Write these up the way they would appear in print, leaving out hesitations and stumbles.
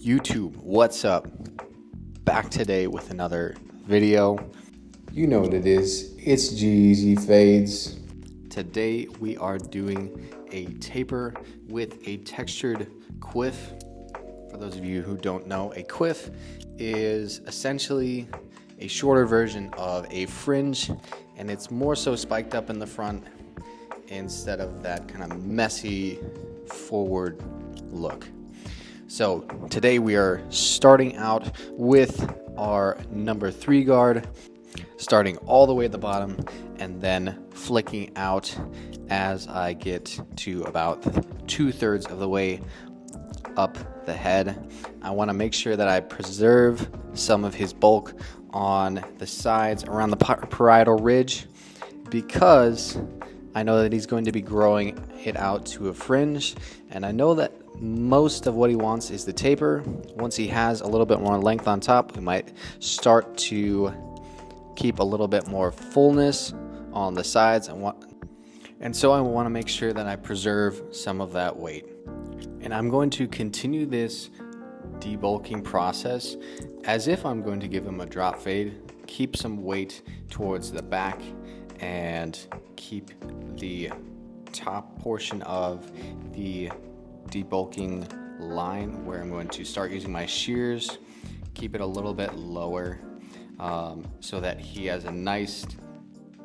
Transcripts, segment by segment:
YouTube, what's up? Back today with another video. You know what it is. It's G-Eazy Fades. Today we are doing a taper with a textured quiff. For those of you who don't know, a quiff is essentially a shorter version of a fringe, and it's more so spiked up in the front instead of that kind of messy forward look. So today we are starting out with our number 3 guard, starting all the way at the bottom and then flicking out as I get to about 2/3 of the way up the head. I want to make sure that I preserve some of his bulk on the sides around the parietal ridge, because I know that he's going to be growing it out to a fringe, and I know that most of what he wants is the taper. Once he has a little bit more length on top, we might start to keep a little bit more fullness on the sides, and so I want to make sure that I preserve some of that weight. And I'm going to continue this debulking process as if I'm going to give him a drop fade, keep some weight towards the back, and keep the top portion of the debulking line where I'm going to start using my shears, keep it a little bit lower so that he has a nice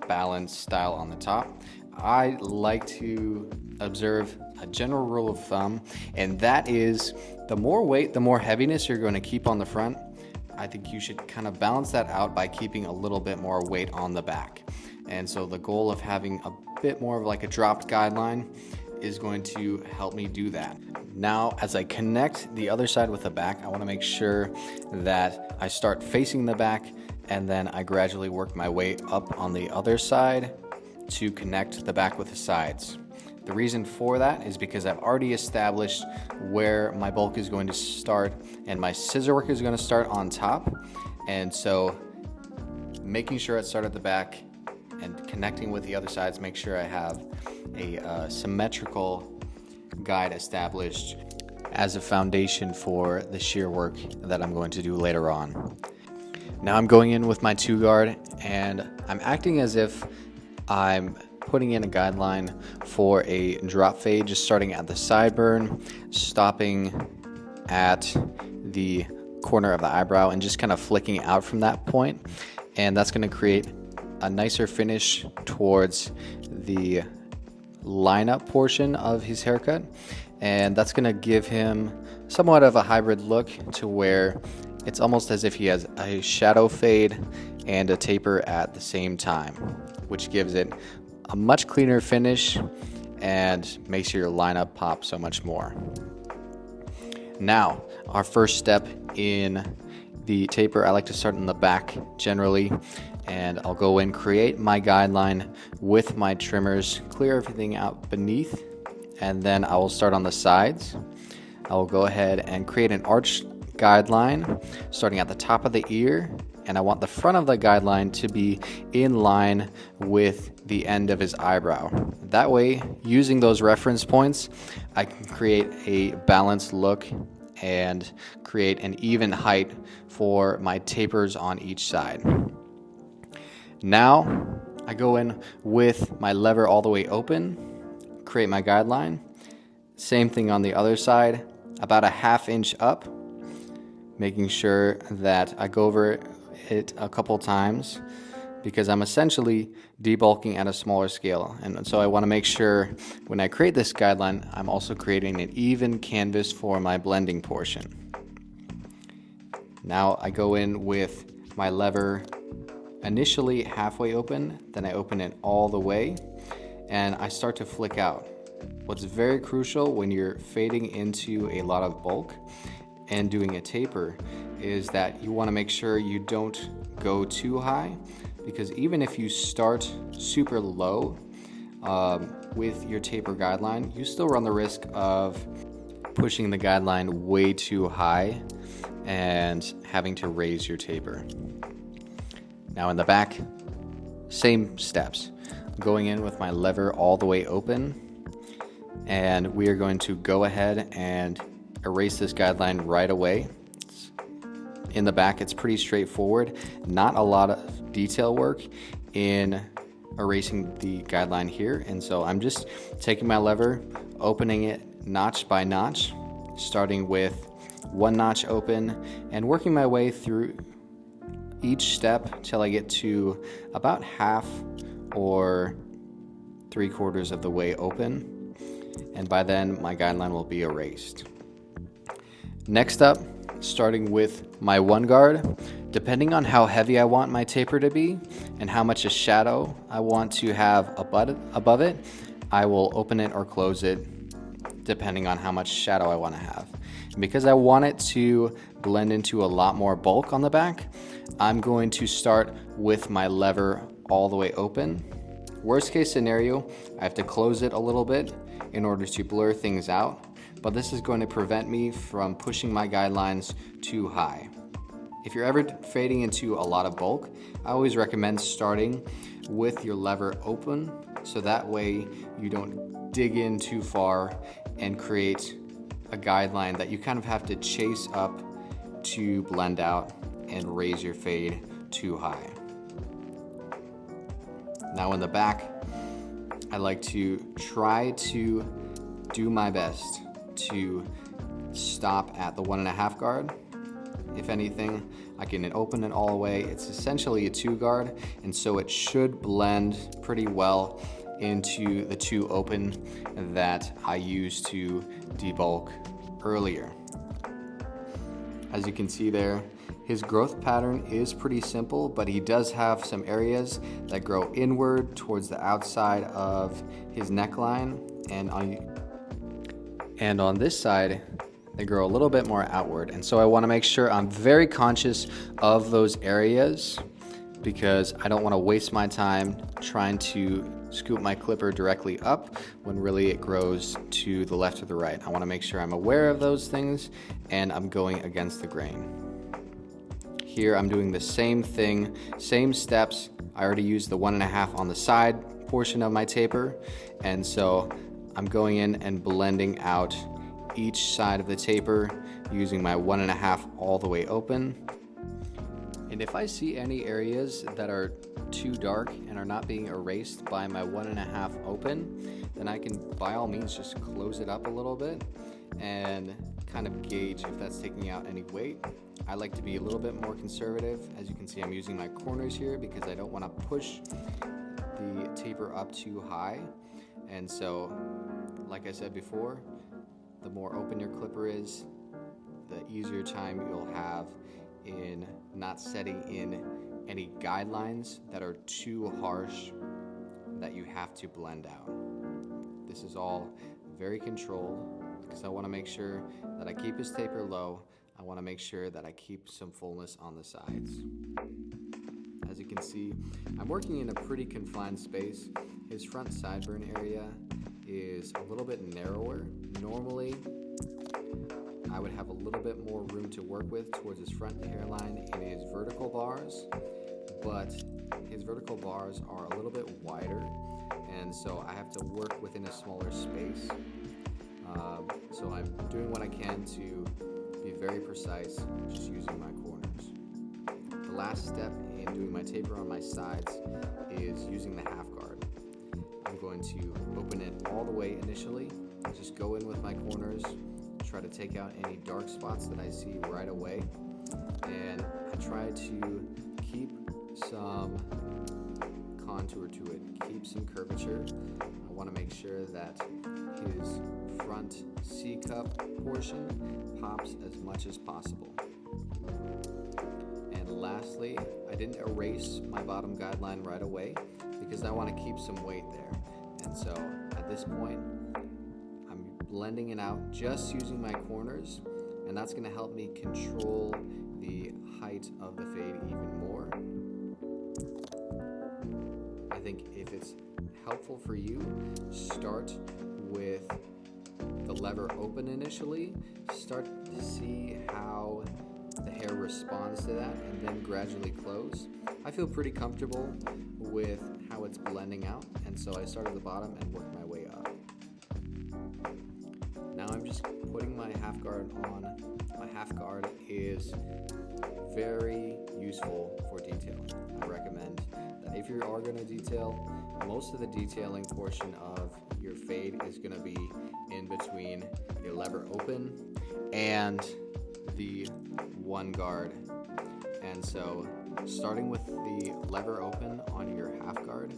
balanced style on the top. I like to observe a general rule of thumb, and that is the more weight, the more heaviness you're going to keep on the front. I think you should kind of balance that out by keeping a little bit more weight on the back. And so the goal of having a bit more of like a dropped guideline is going to help me do that. Now, as I connect the other side with the back, I want to make sure that I start facing the back, and then I gradually work my way up on the other side to connect the back with the sides. The reason for that is because I've already established where my bulk is going to start and my scissor work is going to start on top. And so making sure it starts at the back and connecting with the other sides, make sure I have a symmetrical guide established as a foundation for the shear work that I'm going to do later on. Now I'm going in with my 2 guard, and I'm acting as if I'm putting in a guideline for a drop fade, just starting at the sideburn, stopping at the corner of the eyebrow, and just kind of flicking out from that point. And that's going to create a nicer finish towards the lineup portion of his haircut, and that's going to give him somewhat of a hybrid look to where it's almost as if he has a shadow fade and a taper at the same time, which gives it a much cleaner finish and makes your lineup pop so much more. Now, our first step in the taper, I like to start in the back generally, and I'll go in, create my guideline with my trimmers, clear everything out beneath, and then I will start on the sides. I will go ahead and create an arch guideline starting at the top of the ear, and I want the front of the guideline to be in line with the end of his eyebrow. That way, using those reference points, I can create a balanced look and create an even height for my tapers on each side. Now, I go in with my lever all the way open, create my guideline. Same thing on the other side, about a 1/2 inch up, making sure that I go over it a couple times because I'm essentially debulking at a smaller scale. And so I want to make sure when I create this guideline, I'm also creating an even canvas for my blending portion. Now I go in with my lever initially halfway open, then I open it all the way, and I start to flick out. What's very crucial when you're fading into a lot of bulk and doing a taper is that you want to make sure you don't go too high, because even if you start super low with your taper guideline, you still run the risk of pushing the guideline way too high and having to raise your taper. Now in the back, same steps. Going in with my lever all the way open, and we are going to go ahead and erase this guideline right away. In the back, it's pretty straightforward. Not a lot of detail work in erasing the guideline here. And so I'm just taking my lever, opening it notch by notch, starting with one notch open and working my way through each step till I get to about half or 3/4 of the way open. And by then my guideline will be erased. Next up, starting with my one guard, depending on how heavy I want my taper to be and how much a shadow I want to have above it, I will open it or close it depending on how much shadow I want to have. And because I want it to blend into a lot more bulk on the back, I'm going to start with my lever all the way open. Worst case scenario, I have to close it a little bit in order to blur things out, but this is going to prevent me from pushing my guidelines too high. If you're ever fading into a lot of bulk, I always recommend starting with your lever open so that way you don't dig in too far and create a guideline that you kind of have to chase up to blend out and raise your fade too high. Now in the back, I like to try to do my best to stop at the 1.5 guard. If anything, I can open it all the way. It's essentially a 2 guard, and so it should blend pretty well into the 2 open that I used to debulk earlier. As you can see there, his growth pattern is pretty simple, but he does have some areas that grow inward towards the outside of his neckline, and on this side, they grow a little bit more outward. And so I want to make sure I'm very conscious of those areas because I don't want to waste my time trying to scoop my clipper directly up when really it grows to the left or the right. I want to make sure I'm aware of those things and I'm going against the grain. Here I'm doing the same thing, same steps. I already used the 1.5 on the side portion of my taper, and so I'm going in and blending out each side of the taper using my 1.5 all the way open. And if I see any areas that are too dark and are not being erased by my 1.5 open, then I can by all means just close it up a little bit and kind of gauge if that's taking out any weight. I like to be a little bit more conservative. As you can see, I'm using my corners here because I don't want to push the taper up too high. And so, like I said before, the more open your clipper is, the easier time you'll have in not setting in any guidelines that are too harsh that you have to blend out. This is all very controlled because I want to make sure that I keep his taper low. I want to make sure that I keep some fullness on the sides. As you can see, I'm working in a pretty confined space. His front sideburn area is a little bit narrower. Normally, I would have a little bit more room to work with towards his front hairline in his vertical bars, but his vertical bars are a little bit wider, and so I have to work within a smaller space. So I'm doing what I can to be very precise, just using my corners. The last step in doing my taper on my sides is using the half guard. I'm going to open it all the way initially, just go in with my corners, try to take out any dark spots that I see right away, and I try to keep some contour to it, keep some curvature. I want to make sure that his front C-cup portion pops as much as possible. And lastly, I didn't erase my bottom guideline right away because I want to keep some weight there. And so at this point, I'm blending it out just using my corners, and that's going to help me control the height of the fade even more. I think if it's helpful for you, start with the lever open initially, start to see how the hair responds to that, and then gradually close. I feel pretty comfortable with how it's blending out, and so I start at the bottom and work my way up. Now I'm just putting my my half guard on. My half guard is very useful for detailing. I recommend that if you are going to detail, most of the detailing portion of your fade is going to be in between the lever open and the one guard. And so starting with the lever open on your half guard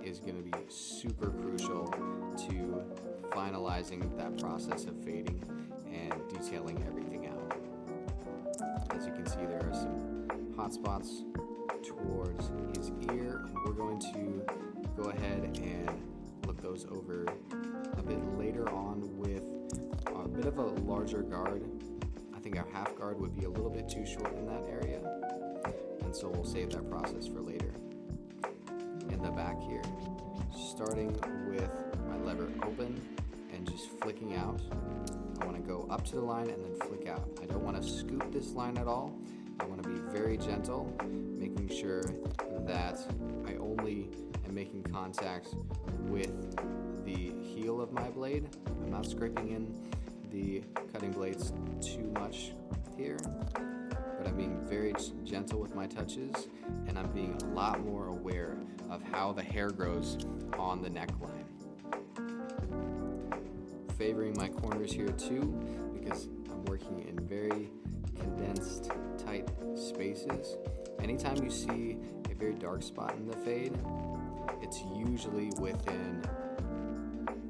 is going to be super crucial to finalizing that process of fading and detailing everything out. As you can see, there are some hot spots towards his ear, and we're going to go ahead and look those over a bit later on with a bit of a larger guard. I think our half guard would be a little bit too short in that area, and so we'll save that process for later. In the back here, starting with my lever open and just flicking out. I want to go up to the line and then flick out. I don't want to scoop this line at all. I want to be very gentle, making sure that I only am making contact with the heel of my blade. I'm not scraping in the cutting blades too much here, but I'm being very gentle with my touches, and I'm being a lot more aware of how the hair grows on the neckline. Favoring my corners here too, because I'm working in very condensed, tight spaces. Anytime you see a very dark spot in the fade, it's usually within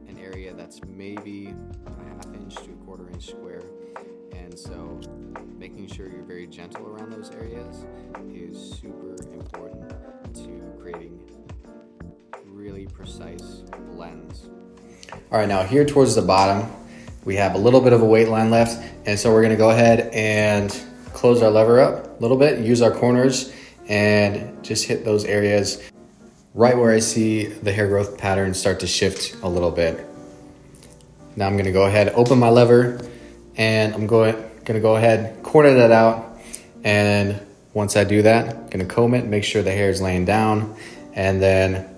an area that's maybe a half inch to a quarter inch square. And so making sure you're very gentle around those areas is super important to creating really precise blends. All right, now here towards the bottom, we have a little bit of a weight line left, and so we're gonna go ahead and close our lever up a little bit, use our corners, and just hit those areas right where I see the hair growth pattern start to shift a little bit. Now I'm gonna go ahead, open my lever, and I'm gonna go ahead, corner that out, and once I do that, I'm gonna comb it, make sure the hair is laying down, and then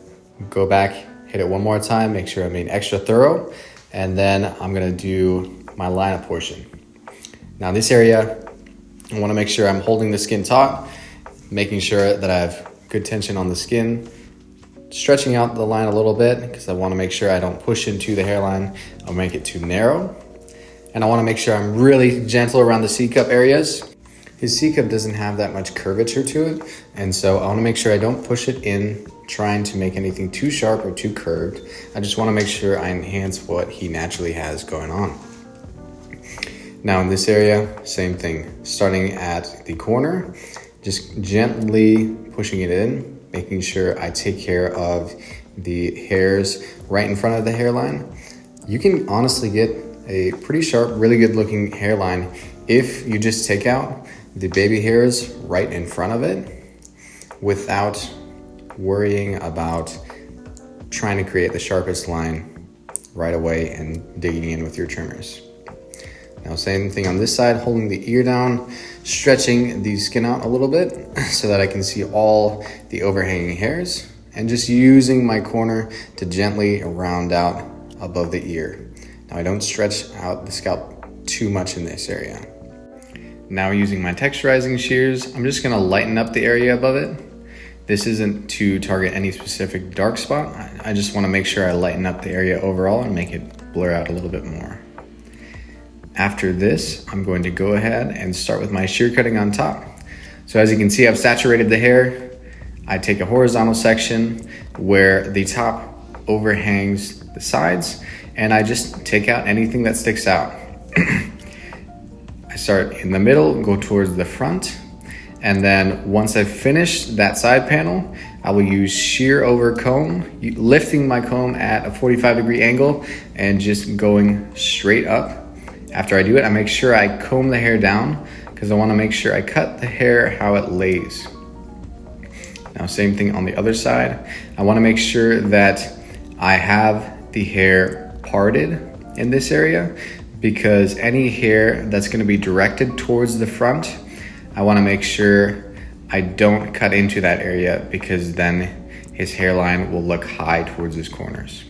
go back, hit it one more time, make sure I'm being extra thorough, and then I'm gonna do my lineup portion. Now this area, I wanna make sure I'm holding the skin taut, making sure that I have good tension on the skin, stretching out the line a little bit because I wanna make sure I don't push into the hairline, I'll make it too narrow. And I wanna make sure I'm really gentle around the C-cup areas. His C-cup doesn't have that much curvature to it, and so I wanna make sure I don't push it in trying to make anything too sharp or too curved. I just wanna make sure I enhance what he naturally has going on. Now in this area, same thing. Starting at the corner, just gently pushing it in, making sure I take care of the hairs right in front of the hairline. You can honestly get a pretty sharp, really good looking hairline if you just take out the baby hairs right in front of it without worrying about trying to create the sharpest line right away and digging in with your trimmers. Now same thing on this side, holding the ear down, stretching the skin out a little bit so that I can see all the overhanging hairs, and just using my corner to gently round out above the ear. Now I don't stretch out the scalp too much in this area. Now using my texturizing shears, I'm just gonna lighten up the area above it. This isn't to target any specific dark spot. I just wanna make sure I lighten up the area overall and make it blur out a little bit more. After this, I'm going to go ahead and start with my shear cutting on top. So as you can see, I've saturated the hair. I take a horizontal section where the top overhangs the sides, and I just take out anything that sticks out. I start in the middle, go towards the front, and then once I've finished that side panel, I will use shear over comb, lifting my comb at a 45-degree angle and just going straight up. After I do it, I make sure I comb the hair down because I want to make sure I cut the hair how it lays. Now, same thing on the other side. I want to make sure that I have the hair parted in this area because any hair that's going to be directed towards the front, I want to make sure I don't cut into that area because then his hairline will look high towards his corners.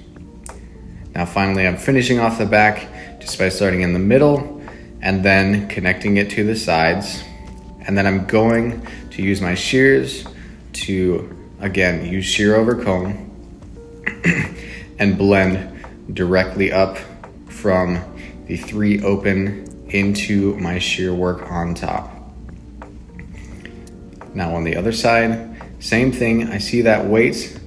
Now finally, I'm finishing off the back just by starting in the middle, and then connecting it to the sides. And then I'm going to use my shears to, again, use shear over comb and blend directly up from the 3 open into my shear work on top. Now on the other side, same thing. I see that weight.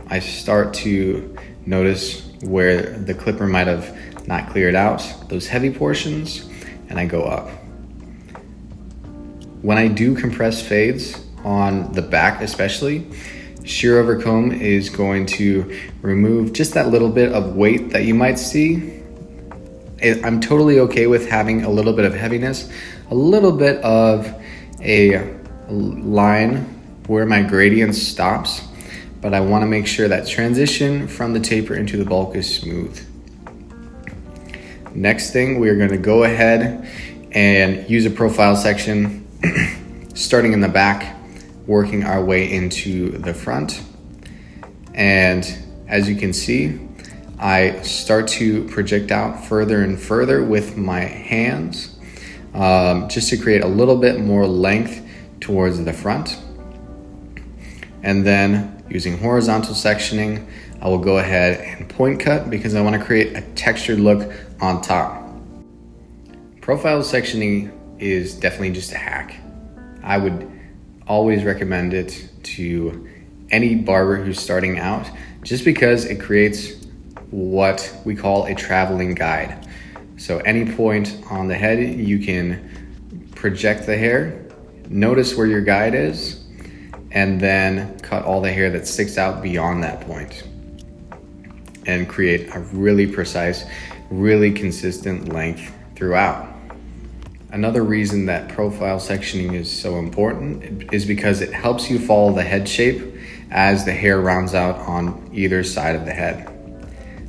I start to notice where the clipper might have not cleared out, those heavy portions, and I go up. When I do compress fades on the back especially, shear over comb is going to remove just that little bit of weight that you might see. I'm totally okay with having a little bit of heaviness, a little bit of a line where my gradient stops, but I want to make sure that transition from the taper into the bulk is smooth. Next thing, we're going to go ahead and use a profile section starting in the back, working our way into the front. And as you can see, I start to project out further and further with my hands, just to create a little bit more length towards the front. And then using horizontal sectioning, I will go ahead and point cut because I want to create a textured look on top. Profile sectioning is definitely just a hack. I would always recommend it to any barber who's starting out, just because it creates what we call a traveling guide. So any point on the head, you can project the hair, notice where your guide is, and then cut all the hair that sticks out beyond that point and create a really precise, really consistent length throughout. Another reason that profile sectioning is so important is because it helps you follow the head shape as the hair rounds out on either side of the head.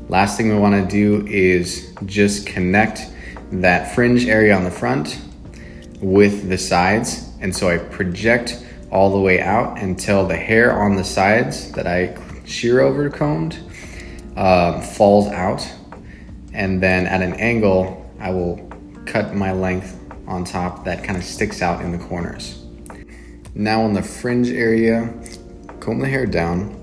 Last thing we want to do is just connect that fringe area on the front with the sides. And so I project all the way out until the hair on the sides that I shear over combed falls out. And then at an angle, I will cut my length on top that kind of sticks out in the corners. Now on the fringe area, comb the hair down,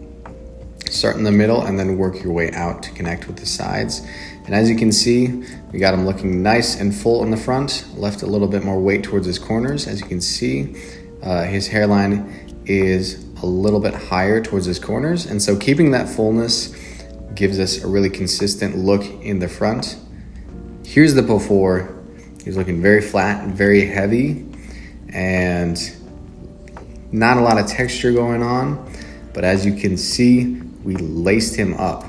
start in the middle, and then work your way out to connect with the sides. And as you can see, we got him looking nice and full in the front, left a little bit more weight towards his corners. As you can see, his hairline is a little bit higher towards his corners. And so keeping that fullness gives us a really consistent look in the front. Here's the before. He's looking very flat, very heavy, and not a lot of texture going on. But as you can see, we laced him up.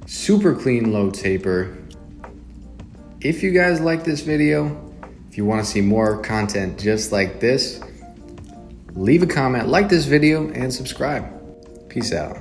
Super clean low taper. If you guys like this video, if you want to see more content just like this, leave a comment, like this video, and subscribe. Peace out.